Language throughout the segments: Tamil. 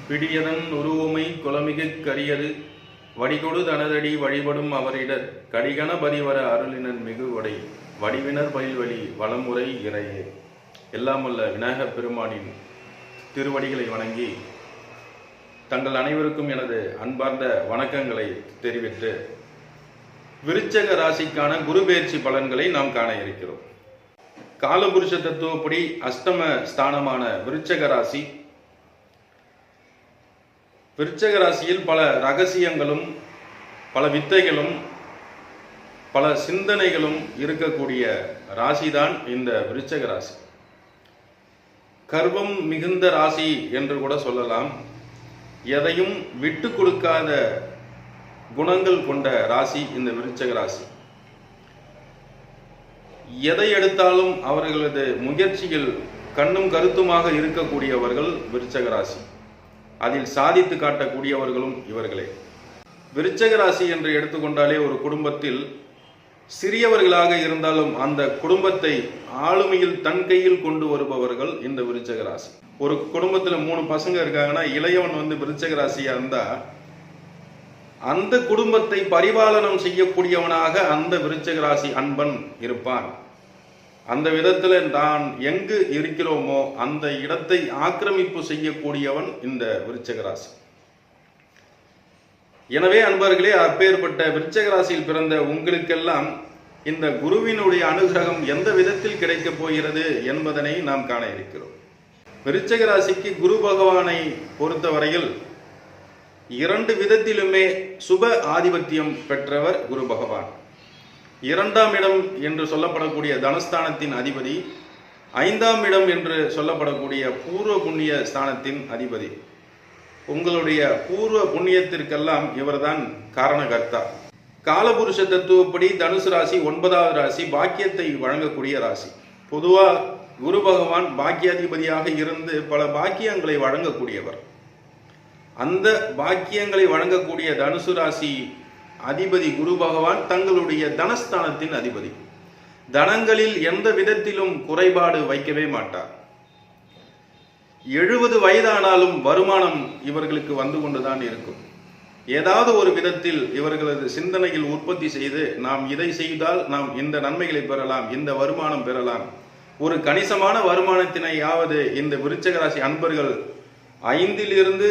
பிடியதன் உருவமை குலமிகு கரியது வடிகொடு தனதடி வழிபடும் அவரிடர் கடிகன பதிவர அருளினன் மிகு வடை வடிவினர் பயில்வழி வளமுறை இறையே. எல்லாமல்ல விநாயகப் பெருமானின் திருவடிகளை வணங்கி தங்கள் அனைவருக்கும் எனது அன்பார்ந்த வணக்கங்களை தெரிவித்து விருச்சக ராசிக்கான குரு பெயர்ச்சி பலன்களை நாம் காண இருக்கிறோம். காலபுருஷ தத்துவப்படி அஷ்டம ஸ்தானமான விருச்சக ராசி, விருச்சக ராசியில் பல ரகசியங்களும் பல வித்தைகளும் பல சிந்தனைகளும் இருக்கக்கூடிய ராசிதான் இந்த விருச்சக ராசி. கர்வம் மிகுந்த ராசி என்று கூட சொல்லலாம். எதையும் விட்டு கொடுக்காத குணங்கள் கொண்ட ராசி இந்த விருச்சக ராசி. எதை எடுத்தாலும் அவர்களது முயற்சியில் கண்ணும் கருத்துமாக இருக்கக்கூடியவர்கள் விருச்சக ராசி. அதில் சாதித்து காட்டக்கூடியவர்களும் இவர்களே. விருச்சக ராசி என்று எடுத்துக்கொண்டாலே ஒரு குடும்பத்தில் சிறியவர்களாக இருந்தாலும் அந்த குடும்பத்தை ஆளுமையில் தன் கையில் கொண்டு வருபவர்கள் இந்த விருச்சக ராசி. ஒரு குடும்பத்தில் 3 பசங்க இருக்காங்கன்னா இளையவன் விருச்சக ராசியா இருந்தா அந்த குடும்பத்தை பரிபாலனம் செய்யக்கூடியவனாக அந்த விருச்சக ராசி அன்பன் இருப்பான். அந்த விதத்தில் தான் எங்கு இருக்கிறோமோ அந்த இடத்தை ஆக்கிரமிப்பு செய்யக்கூடியவன் இந்த விருச்சக ராசி. எனவே அன்பர்களே, அப்பேற்பட்ட விருச்சக ராசியில் பிறந்த உங்களுக்கெல்லாம் இந்த குருவினுடைய அனுகிரகம் எந்த விதத்தில் கிடைக்கப் போகிறது என்பதனை நாம் காண இருக்கிறோம். விருச்சக ராசிக்கு குரு பகவானை பொறுத்தவரையில் 2 விதத்திலுமே சுப ஆதிபத்தியம் பெற்றவர் குரு பகவான். 2ஆம் இடம் என்று சொல்லப்படக்கூடிய தனஸ்தானத்தின் அதிபதி, 5ஆம் இடம் என்று சொல்லப்படக்கூடிய பூர்வ புண்ணிய ஸ்தானத்தின் அதிபதி. உங்களுடைய பூர்வ புண்ணியத்திற்கெல்லாம் இவர்தான் காரணகர்த்தா. காலபுருஷ தத்துவப்படி தனுசு ராசி 9வது ராசி, பாக்கியத்தை வழங்கக்கூடிய ராசி. பொதுவா குரு பகவான் பாக்கியாதிபதியாக இருந்து பல பாக்கியங்களை வழங்கக்கூடியவர். அந்த பாக்கியங்களை வழங்கக்கூடிய தனுசு ராசி அதிபதி குரு பகவான் தங்களுடைய தனஸ்தானத்தின் அதிபதி. தனங்களில் எந்த விதத்திலும் குறைபாடு வைக்கவே மாட்டார். 70 வயதானாலும் வருமானம் இவர்களுக்கு வந்து கொண்டுதான் இருக்கும். ஏதாவது ஒரு விதத்தில் இவர்களது சிந்தனையில் உற்பத்தி செய்து நாம் இதை செய்தால் நாம் இந்த நன்மைகளை பெறலாம், இந்த வருமானம் பெறலாம், ஒரு கணிசமான வருமானத்தினையாவது இந்த விருச்சக ராசி அன்பர்கள் 5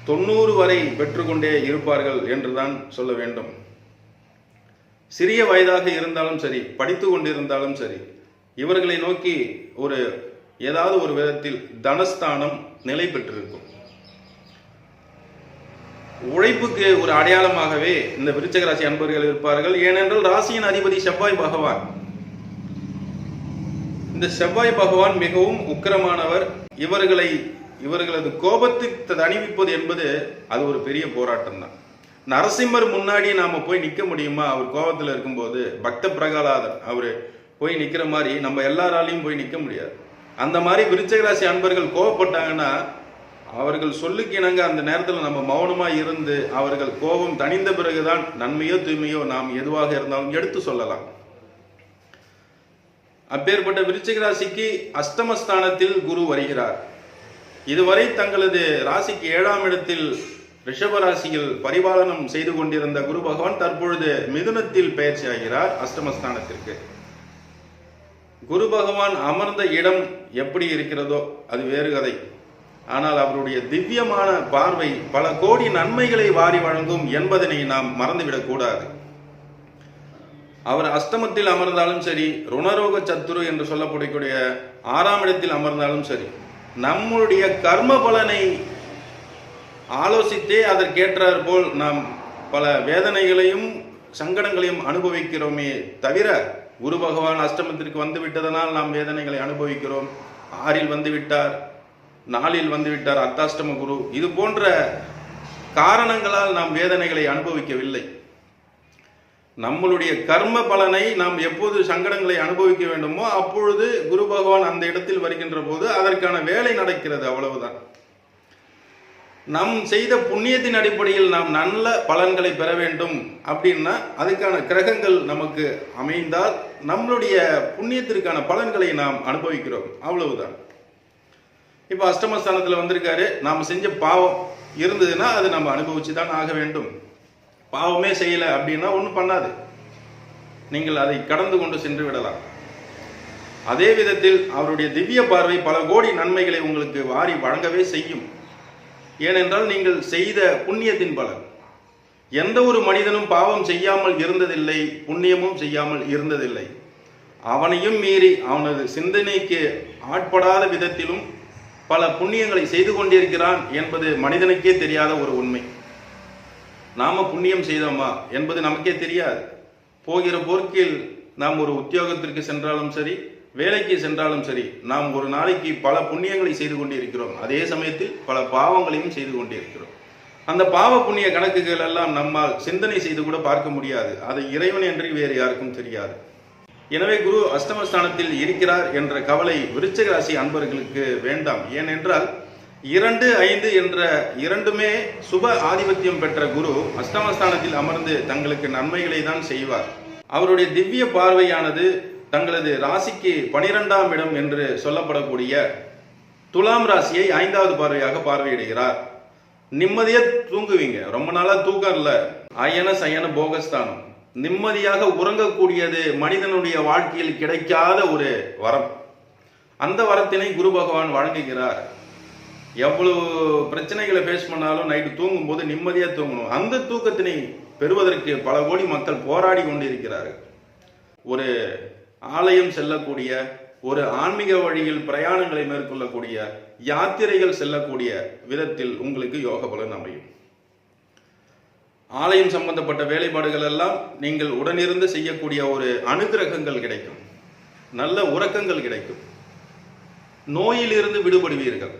to 90 வரை பெற்றுக்கொண்டே இருப்பார்கள் என்றுதான் சொல்ல வேண்டும். சிறிய வயதாக இருந்தாலும் சரி, படித்து கொண்டிருந்தாலும் சரி, இவர்களை நோக்கி ஏதாவது ஒரு விதத்தில் தனஸ்தானம் நிலை பெற்றிருக்கும். உழைப்புக்கு ஒரு அடையாளமாகவே இந்த விருச்சக ராசி அன்பர்கள் இருப்பார்கள். ஏனென்றால் ராசியின் அதிபதி செவ்வாய் பகவான். இந்த செவ்வாய் பகவான் மிகவும் உக்கிரமானவர். இவர்களது கோபத்தை தணிவிப்பது என்பது அது ஒரு பெரிய போராட்டம் தான். நரசிம்மர் முன்னாடி நாம போய் நிற்க முடியுமா? அவர் கோபத்தில் இருக்கும்போது பக்த பிரகலாதர் அவரு போய் நிற்கிற மாதிரி நம்ம எல்லாராலையும் போய் நிற்க முடியாது. அந்த மாதிரி விருச்சக ராசி அன்பர்கள் கோபப்பட்டாங்கன்னா அவர்கள் சொல்லுக்கு இணங்க அந்த நேரத்தில் நம்ம மௌனமா இருந்து அவர்கள் கோபம் தணிந்த பிறகுதான் நன்மையோ தூய்மையோ நாம் எதுவாக இருந்தாலும் எடுத்து சொல்லலாம். அப்பேற்பட்ட விருச்சக ராசிக்கு அஷ்டமஸ்தானத்தில் குரு வருகிறார். இதுவரை தங்களது ராசிக்கு 7ஆம் இடத்தில் ரிஷப ராசியில் பரிபாலனம் செய்து கொண்டிருந்த குரு பகவான் தற்பொழுது மிதுனத்தில் பயிற்சி ஆகிறார் அஷ்டமஸ்தானத்திற்கு. குரு பகவான் அமர்ந்த இடம் எப்படி இருக்கிறதோ அது வேறு கதை. ஆனால் அவருடைய திவ்யமான பார்வை பல கோடி நன்மைகளை வாரி வழங்கும் என்பதனை நாம் மறந்துவிடக் கூடாது. அவர் அஷ்டமத்தில் அமர்ந்தாலும் சரி, ருணரோக சத்துரு என்று சொல்லப்படக்கூடிய 6ஆம் இடத்தில் அமர்ந்தாலும் சரி, நம்முடைய கர்ம பலனை ஆலோசித்தே அதற்கேற்றார் போல் நாம் பல வேதனைகளையும் சங்கடங்களையும் அனுபவிக்கிறோமே தவிர, குரு பகவான் அஷ்டமத்திற்கு வந்து விட்டதனால் நாம் வேதனைகளை அனுபவிக்கிறோம். 6இல் வந்துவிட்டார், 4இல் வந்துவிட்டார் அர்த்தாஷ்டம குரு, இது போன்ற காரணங்களால் நாம் வேதனைகளை அனுபவிக்கவில்லை. நம்மளுடைய கர்ம பலனை நாம் எப்போது சங்கடங்களை அனுபவிக்க வேண்டுமோ அப்பொழுது குரு பகவான் அந்த இடத்தில் வருகின்ற போது அதற்கான வேலை நடக்கிறது, அவ்வளவுதான். நம் செய்த புண்ணியத்தின் அடிப்படையில் நாம் நல்ல பலன்களை பெற வேண்டும் அப்படின்னா அதுக்கான கிரகங்கள் நமக்கு அமைந்தால் நம்மளுடைய புண்ணியத்திற்கான பலன்களை நாம் அனுபவிக்கிறோம், அவ்வளவுதான். இப்போ அஷ்டமஸ்தானத்தில் வந்திருக்காரு, நாம் செஞ்ச பாவம் இருந்ததுன்னா அது நம்ம அனுபவிச்சு தான் ஆக வேண்டும். பாவமே செய்யலை அப்படின்னா ஒன்றும் பண்ணாது, நீங்கள் அதை கடந்து கொண்டு சென்று விடலாம். அதே விதத்தில் அவருடைய திவ்ய பார்வை பல கோடி நன்மைகளை உங்களுக்கு வாரி வழங்கவே செய்யும். ஏனென்றால் நீங்கள் செய்த புண்ணியத்தின் பலன். எந்த ஒரு மனிதனும் பாவம் செய்யாமல் இருந்ததில்லை, புண்ணியமும் செய்யாமல் இருந்ததில்லை. அவனையும் மீறி அவனது சிந்தனைக்கு ஆட்படாத விதத்திலும் பல புண்ணியங்களை செய்து கொண்டிருக்கிறான் என்பது மனிதனுக்கே தெரியாத ஒரு உண்மை. நாம புண்ணியம் செய்தோமா என்பது நமக்கே தெரியாது. போகிற போக்கில் நாம் ஒரு உத்தியோகத்திற்கு சென்றாலும் சரி, வேலைக்கு சென்றாலும் சரி, நாம் ஒரு நாளைக்கு பல புண்ணியங்களை செய்து கொண்டிருக்கிறோம். அதே சமயத்தில் பல பாவங்களையும் செய்து கொண்டிருக்கிறோம். அந்த பாவ புண்ணிய கணக்குகள் எல்லாம் நம்மால் சிந்தனை செய்து கூட பார்க்க முடியாது. அது இறைவன் என்று வேறு யாருக்கும் தெரியாது. எனவே குரு அஷ்டமஸ்தானத்தில் இருக்கிறார் என்ற கவலை விருச்சிக ராசி அன்பர்களுக்கு வேண்டாம். ஏனென்றால் 2, 5 என்ற இரண்டுமே சுப ஆதிபத்தியம் பெற்ற குரு அஷ்டமஸ்தானத்தில் அமர்ந்து தங்களுக்கு நன்மைகளை தான் செய்வார். அவருடைய திவ்ய பார்வையானது தங்களது ராசிக்கு 12ஆம் இடம் என்று சொல்லப்படக்கூடிய துலாம் ராசியை 5வது பார்வையாக பார்வையிடுகிறார். நிம்மதியா தூங்குவீங்க. ரொம்ப நாளா தூக்கம் இல்ல, அயன சயன போகஸ்தானம், நிம்மதியாக உறங்கக்கூடியது மனிதனுடைய வாழ்க்கையில் கிடைக்காத ஒரு வரம். அந்த வரத்தினை குரு பகவான் வழங்குகிறார். எவ்வளவு பிரச்சனைகளை ஃபேஸ் பண்ணாலும் நைட்டு தூங்கும் போது நிம்மதியா தூங்கணும். அந்த தூக்கத்தினை பெறுவதற்கு பல கோடி மக்கள் போராடி கொண்டிருக்கிறார்கள். ஒரு ஆலயம் செல்லக்கூடிய, ஒரு ஆன்மீக வழியில் பிரயாணங்களை மேற்கொள்ளக்கூடிய, யாத்திரைகள் செல்லக்கூடிய விதத்தில் உங்களுக்கு யோக பலன் அமையும். ஆலயம் சம்பந்தப்பட்ட வேலைப்பாடுகள் எல்லாம் நீங்கள் உடனிருந்து செய்யக்கூடிய ஒரு அனுகிரகங்கள் கிடைக்கும், நல்ல உறக்கங்கள் கிடைக்கும். நோயிலிருந்து விடுபடுவீர்கள்.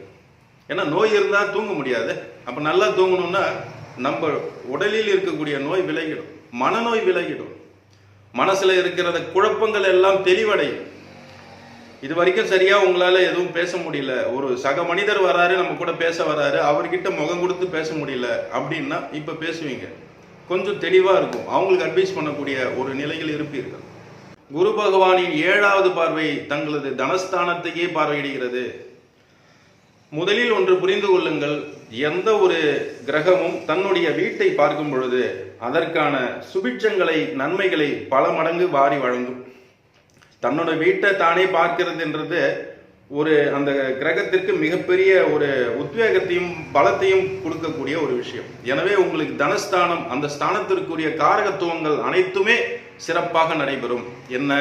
ஏன்னா நோய் இருந்தால் தூங்க முடியாது. அப்ப நல்லா தூங்கணும்னா நம்ம உடலில் இருக்கக்கூடிய நோய் விலகிடும், மனநோய் விலகிடும், மனசுல இருக்கிற குழப்பங்கள் எல்லாம் தெளிவடையும். இது வரைக்கும் சரியா உங்களால எதுவும் பேச முடியல, ஒரு சக மனிதர் வராரு, நம்ம கூட பேச வராரு, அவர்கிட்ட முகம் கொடுத்து பேச முடியல அப்படின்னா இப்ப பேசுவீங்க. கொஞ்சம் தெளிவா இருக்கும், அவங்களுக்கு அட்வைஸ் பண்ணக்கூடிய ஒரு நிலையில் இருப்பீர்கள். குரு பகவானின் 7வது பார்வை தங்களது தனஸ்தானத்தையே பார்வையிடுகிறது. முதலில் ஒன்று புரிந்து கொள்ளுங்கள், எந்த ஒரு கிரகமும் தன்னுடைய வீட்டை பார்க்கும் பொழுது அதற்கான சுபிட்சங்களை, நன்மைகளை பல மடங்கு வாரி வழங்கும். தன்னோட வீட்டை தானே பார்க்கிறது என்றது ஒரு அந்த கிரகத்திற்கு மிகப்பெரிய ஒரு உத்வேகத்தையும் பலத்தையும் கொடுக்கக்கூடிய ஒரு விஷயம். எனவே உங்களுக்கு தனஸ்தானம், அந்த ஸ்தானத்திற்குரிய காரகத்துவங்கள் அனைத்துமே சிறப்பாக நடைபெறும். என்ன?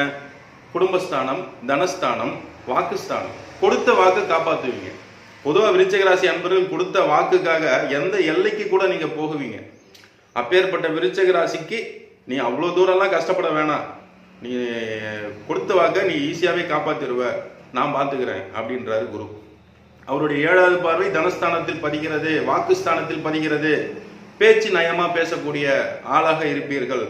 குடும்பஸ்தானம், தனஸ்தானம், வாக்குஸ்தானம். கொடுத்த வாக்கு காப்பாற்றுவீங்க. பொதுவாக விருச்சிக ராசி அன்பர்கள் கொடுத்த வாக்குக்காக எந்த எல்லைக்கு கூட நீங்க போகுவீங்க. அப்பேற்பட்ட விருச்சிக ராசிக்கு நீ அவ்வளோ தூரம்லாம் கஷ்டப்பட வேணாம், நீ கொடுத்த வாக்க நீ ஈஸியாவே காப்பாத்திடுவ, நான் பார்த்துக்கிறேன் அப்படின்றாரு குரு. அவருடைய 7வது பார்வை தனஸ்தானத்தில் பதிகிறது, வாக்குஸ்தானத்தில் பதிகிறது. பேச்சு நயமா பேசக்கூடிய ஆளாக இருப்பீர்கள்.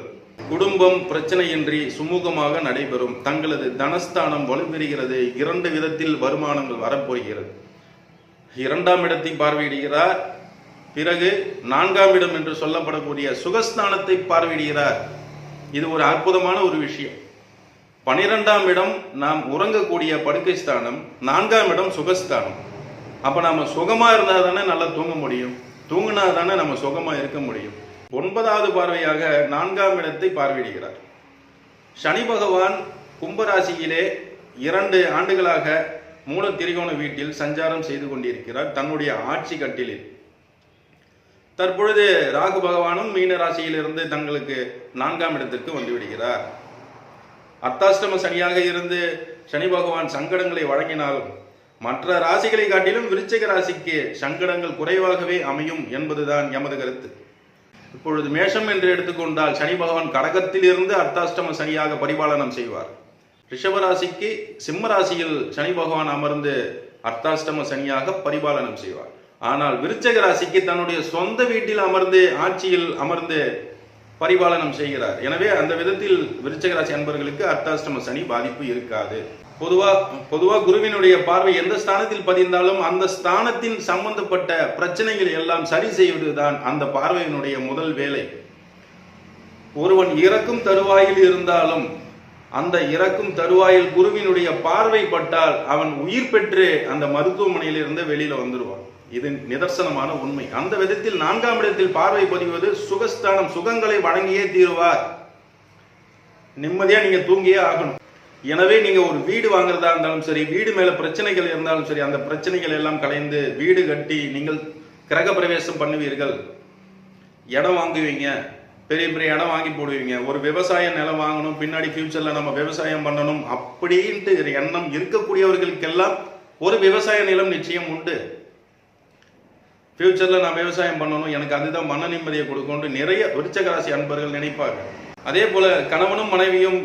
குடும்பம் பிரச்சனையின்றி சுமூகமாக நடைபெறும். தங்களது தனஸ்தானம் வலுப்பெறுகிறது. 2 விதத்தில் வருமானங்கள் வரப்போகிறது. 2ஆம் இடத்தை பார்வையிடுகிறார். பிறகு 4ஆம் இடம் என்று சொல்லப்படக்கூடிய சுகஸ்தானத்தை பார்வையிடுகிறார். இது ஒரு அற்புதமான ஒரு விஷயம். 12ஆம் இடம் நாம் உறங்கக்கூடிய படுக்கை ஸ்தானம், 4ஆம் இடம் சுகஸ்தானம். அப்ப நாம சுகமா இருந்தா தானே நல்லா தூங்க முடியும், தூங்கினா தானே நம்ம சுகமா இருக்க முடியும். 9வது பார்வையாக 4ஆம் இடத்தை பார்வையிடுகிறார். சனி பகவான் கும்பராசியிலே 2 ஆண்டுகளாக மூல திரிகோண வீட்டில் சஞ்சாரம் செய்து கொண்டிருக்கிறார் தன்னுடைய ஆட்சி கட்டிலில். தற்பொழுது ராகு பகவானும் மீன ராசியிலிருந்து தங்களுக்கு 4ஆம் இடத்திற்கு வந்து விடுகிறார். அர்த்தாஷ்டம சனியாக இருந்து சனி பகவான் சங்கடங்களை வழங்கினாலும் மற்ற ராசிகளை காட்டிலும் விருச்சிக ராசிக்கு சங்கடங்கள் குறைவாகவே அமையும் என்பதுதான் எமது கருத்து. இப்பொழுது மேஷம் என்று எடுத்துக்கொண்டால் சனி பகவான் கடகத்தில் இருந்து அர்த்தாஷ்டம சனியாக பரிபாலனம் செய்வார். ரிஷபராசிக்கு சிம்ம ராசியில் சனி பகவான் அமர்ந்து அர்த்தாஷ்டம சனியாக பரிபாலனம் செய்வார். ஆனால் விருச்சிக ராசிக்கு தன்னுடைய சொந்த வீட்டில் அமர்ந்து, ஆட்சியில் அமர்ந்து பரிபாலனம் செய்கிறார். எனவே அந்த விதத்தில் விருச்சிக ராசி அன்பர்களுக்கு அர்த்தாஷ்டம சனி பாதிப்பு இருக்காது. பொதுவா குருவினுடைய பார்வை எந்த ஸ்தானத்தில் பதிந்தாலும் அந்த ஸ்தானத்தின் சம்பந்தப்பட்ட பிரச்சனைகள் எல்லாம் சரி செய்வதுதான் அந்த பார்வையினுடைய முதல் வேலை. ஒருவன் இறக்கும் தருவாயில் இருந்தாலும் அந்த இறக்கும் தருவாயில் குருவினுடைய பார்வை பட்டால் அவன் உயிர் பெற்று அந்த மருத்துவமனையிலிருந்து வெளியில வந்துடுவான். இது நிதர்சனமான உண்மை. அந்த விதத்தில் 4ஆம் இடத்தில் பார்வை பதிவது சுகஸ்தானம், சுகங்களை வழங்கியே தீருவார். நிம்மதியா நீங்க தூங்கியே ஆகணும். எனவே நீங்க ஒரு வீடு வாங்குறதா இருந்தாலும் சரி, வீடு மேல பிரச்சனைகள் இருந்தாலும் சரி, அந்த பிரச்சனைகள் எல்லாம் கலைந்து வீடு கட்டி நீங்கள் கிரக பிரவேசம் பண்ணுவீர்கள். இடம் வாங்குவீங்க, பெரிய பெரிய இடம் வாங்கி போடுவீங்க. ஒரு விவசாய நிலம் வாங்கணும், பின்னாடி ஃபியூச்சர்ல நம்ம விவசாயம் பண்ணணும் அப்படின்ட்டு எண்ணம் இருக்கக்கூடியவர்களுக்கெல்லாம் ஒரு விவசாய நிலம் நிச்சயம் உண்டு. ஃபியூச்சர்ல நான் விவசாயம் பண்ணணும், எனக்கு அதுதான் மன நிம்மதியை கொடுக்கும் நிறைய விருச்சிக ராசி அன்பர்கள் நினைப்பாங்க. அதே போல கணவனும் மனைவியும்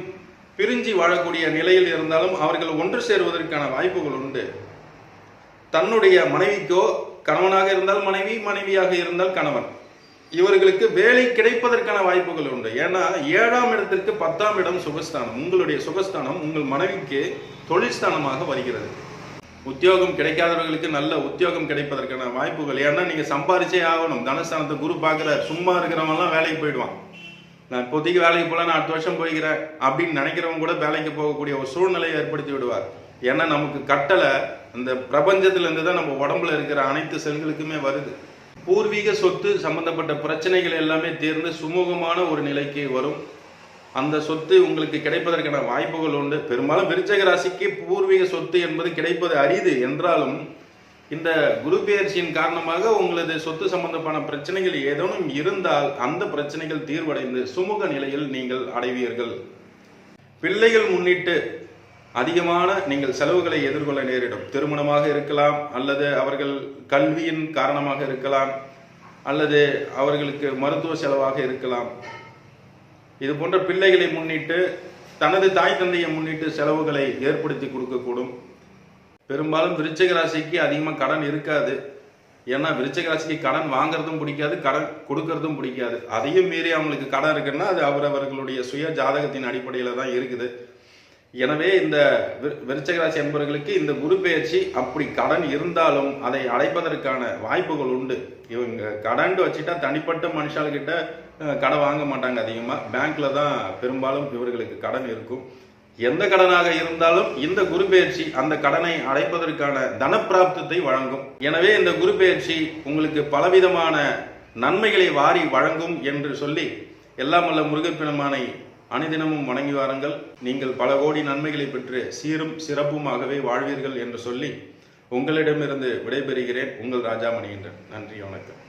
பிரிஞ்சு வாழக்கூடிய நிலையில் இருந்தாலும் அவர்கள் ஒன்று சேருவதற்கான வாய்ப்புகள் உண்டு. தன்னுடைய மனைவிக்கோ, கணவனாக இருந்தால் மனைவி, மனைவியாக இருந்தால் கணவன், இவர்களுக்கு வேலை கிடைப்பதற்கான வாய்ப்புகள் உண்டு. ஏன்னா 7ஆம் இடத்திற்கு 10ஆம் இடம் சுகஸ்தானம். உங்களுடைய சுகஸ்தானம் உங்கள் மனைவிக்கு தொழில் ஸ்தானமாக வருகிறது. உத்தியோகம் கிடைக்காதவர்களுக்கு நல்ல உத்தியோகம் கிடைப்பதற்கான வாய்ப்புகள். ஏன்னா நீங்க சம்பாதிச்சே ஆகணும். தனஸ்தானத்தை குரு பார்க்கிறார். சும்மா இருக்கிறவங்கலாம் வேலைக்கு போயிடுவான். நான் இப்போதைக்கு வேலைக்கு போல, நான் அடுத்த வருஷம் போய்கிறேன் அப்படின்னு நினைக்கிறவங்க கூட வேலைக்கு போகக்கூடிய ஒரு சூழ்நிலையை ஏற்படுத்தி விடுவார். ஏன்னா நமக்கு கட்டளை அந்த பிரபஞ்சத்துல இருந்து தான் நம்ம உடம்புல இருக்கிற அனைத்து செல்களுக்குமே வருது. பூர்வீக சொத்து சம்பந்தப்பட்ட பிரச்சனைகள் எல்லாமே தீர்ந்து சுமூகமான ஒரு நிலைக்கு வரும். அந்த சொத்து உங்களுக்கு கிடைப்பதற்கான வாய்ப்புகள் உண்டு. பெரும்பாலும் விருச்சிக ராசிக்கு பூர்வீக சொத்து என்பது கிடைப்பது அரிது என்றாலும் இந்த குரு பெயர்ச்சியின் காரணமாக உங்களது சொத்து சம்பந்தமான பிரச்சனைகள் ஏதேனும் இருந்தால் அந்த பிரச்சனைகள் தீர்வடைந்து சுமூக நிலையில் நீங்கள் அடைவீர்கள். பிள்ளைகள் முன்னிட்டு அதிகமான நீங்கள் செலவுகளை எதிர்கொள்ள நேரிடும். திருமணமாக இருக்கலாம், அல்லது அவர்கள் கல்வியின் காரணமாக இருக்கலாம், அல்லது அவர்களுக்கு மருத்துவ செலவாக இருக்கலாம். இது போன்ற பிள்ளைகளை முன்னிட்டு, தனது தாய் தந்தையை முன்னிட்டு செலவுகளை ஏற்படுத்தி கொடுக்கக்கூடும். பெரும்பாலும் விருச்சிக ராசிக்கு அதிகமாக கடன் இருக்காது. ஏன்னா விருச்சிக ராசிக்கு கடன் வாங்குறதும் பிடிக்காது, கடன் கொடுக்கறதும் பிடிக்காது. அதையும் மீறி அவங்களுக்கு கடன் இருக்குன்னா அது அவரவர்களுடைய சுய ஜாதகத்தின் அடிப்படையில் தான் இருக்குது. எனவே இந்த விருச்சிக ராசி என்பவர்களுக்கு இந்த குரு பெயர்ச்சி அப்படி கடன் இருந்தாலும் அதை அடைப்பதற்கான வாய்ப்புகள் உண்டு. இவங்க கடன் வச்சுட்டா தனிப்பட்ட மனுஷால்கிட்ட கடன் வாங்க மாட்டாங்க. அதிகமாக பேங்க்ல தான் பெரும்பாலும் இவர்களுக்கு கடன் இருக்கும். எந்த கடனாக இருந்தாலும் இந்த குரு பெயர்ச்சி அந்த கடனை அடைப்பதற்கான தனப்பிராப்தத்தை வழங்கும். எனவே இந்த குரு பெயர்ச்சி உங்களுக்கு பலவிதமான நன்மைகளை வாரி வழங்கும் என்று சொல்லி எல்லாம் வல்ல முருகப்பெருமானை அனுதினமும் வணங்கி வாருங்கள். நீங்கள் பல கோடி நன்மைகளை பெற்று சீரும் சிறப்புமாகவே வாழ்வீர்கள் என்று சொல்லி உங்களிடமிருந்து விடைபெறுகிறேன். உங்கள் ராஜா மணிகண்டன். நன்றி, வணக்கம்.